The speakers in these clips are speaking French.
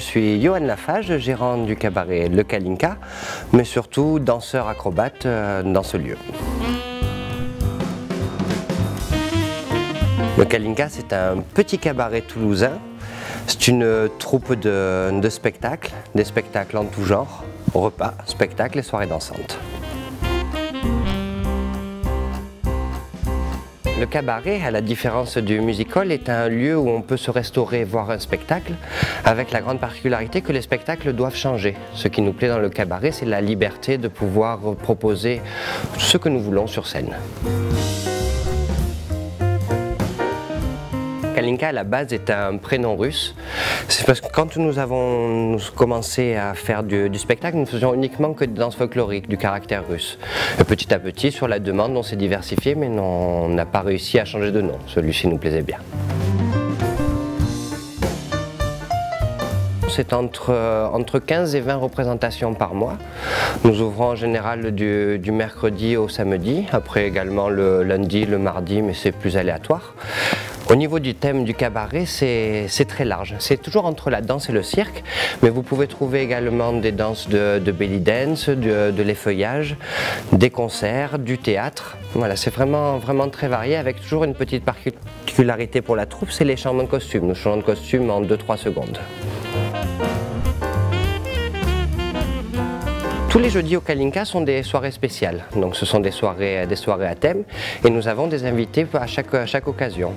suis Johan Lafage, gérant du cabaret Le Kalinka, mais surtout danseur acrobate dans ce lieu. Le Kalinka, c'est un petit cabaret toulousain. C'est une troupe de spectacles, des spectacles en tout genre, repas, spectacles et soirées dansantes. Le cabaret, à la différence du music-hall, est un lieu où on peut se restaurer et voir un spectacle, avec la grande particularité que les spectacles doivent changer. Ce qui nous plaît dans le cabaret, c'est la liberté de pouvoir proposer ce que nous voulons sur scène. Kalinka à la base est un prénom russe. C'est parce que quand nous avons commencé à faire du spectacle, nous ne faisions uniquement que des danses folkloriques, du caractère russe. Et petit à petit, sur la demande, on s'est diversifié, mais on n'a pas réussi à changer de nom. Celui-ci nous plaisait bien. C'est entre 15 et 20 représentations par mois. Nous ouvrons en général du mercredi au samedi, après également le lundi, le mardi, mais c'est plus aléatoire. Au niveau du thème du cabaret, c'est très large. C'est toujours entre la danse et le cirque, mais vous pouvez trouver également des danses de belly dance, de l'effeuillage, des concerts, du théâtre. Voilà, c'est vraiment très varié, avec toujours une petite particularité pour la troupe, c'est les changements de costume. Nous changeons de costume en 2-3 secondes. Tous les jeudis au Kalinka sont des soirées spéciales, donc ce sont des soirées à thème et nous avons des invités à chaque occasion.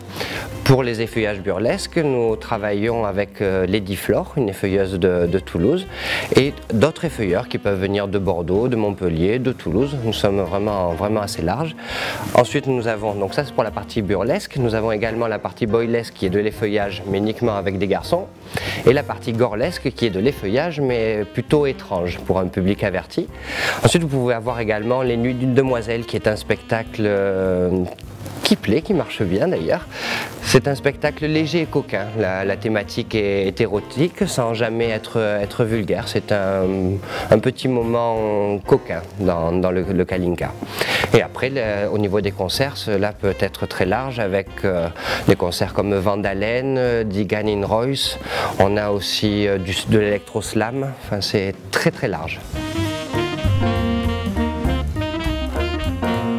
Pour les effeuillages burlesques, nous travaillons avec Lady Flore, une effeuilleuse de Toulouse, et d'autres effeuilleurs qui peuvent venir de Bordeaux, de Montpellier, de Toulouse. Nous sommes vraiment assez larges. Ensuite nous avons, donc ça c'est pour la partie burlesque, nous avons également la partie boylesque qui est de l'effeuillage mais uniquement avec des garçons, et la partie gorlesque qui est de l'effeuillage mais plutôt étrange pour un public averti. Ensuite, vous pouvez avoir également Les Nuits d'une Demoiselle, qui est un spectacle qui plaît, qui marche bien d'ailleurs. C'est un spectacle léger et coquin. La thématique est érotique sans jamais être vulgaire. C'est un petit moment coquin dans le Kalinka. Et après, au niveau des concerts, cela peut être très large avec des concerts comme Vandalen, Digan in Royce. On a aussi de l'électro-slam. Enfin, c'est très large.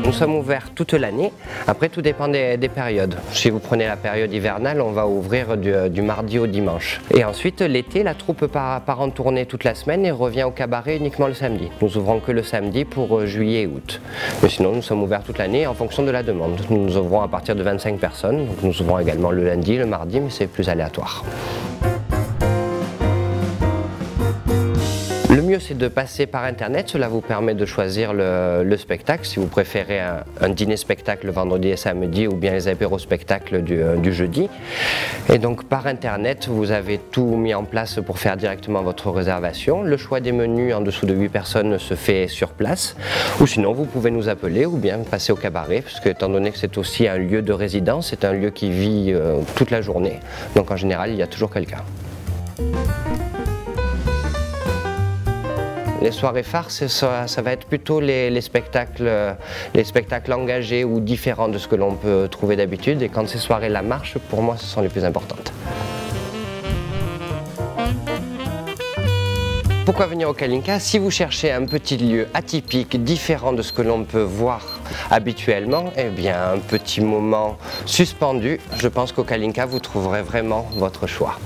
Nous sommes ouverts toute l'année, après tout dépend des périodes. Si vous prenez la période hivernale, on va ouvrir du mardi au dimanche. Et ensuite l'été, la troupe part en tournée toute la semaine et revient au cabaret uniquement le samedi. Nous ouvrons que le samedi pour juillet et août. Mais sinon nous sommes ouverts toute l'année en fonction de la demande. Nous ouvrons à partir de 25 personnes, donc nous ouvrons également le lundi, le mardi, mais c'est plus aléatoire. Le mieux c'est de passer par internet, cela vous permet de choisir le spectacle, si vous préférez un dîner-spectacle le vendredi et samedi ou bien les apéros-spectacles du jeudi. Et donc par internet, vous avez tout mis en place pour faire directement votre réservation. Le choix des menus en dessous de 8 personnes se fait sur place, ou sinon vous pouvez nous appeler ou bien passer au cabaret, parce que étant donné que c'est aussi un lieu de résidence, c'est un lieu qui vit toute la journée, donc en général il y a toujours quelqu'un. Les soirées phares, ça va être plutôt les spectacles engagés ou différents de ce que l'on peut trouver d'habitude. Et quand ces soirées-là marchent, pour moi, ce sont les plus importantes. Pourquoi venir au Kalinka? Si vous cherchez un petit lieu atypique, différent de ce que l'on peut voir habituellement, eh bien un petit moment suspendu, je pense qu'au Kalinka, vous trouverez vraiment votre choix.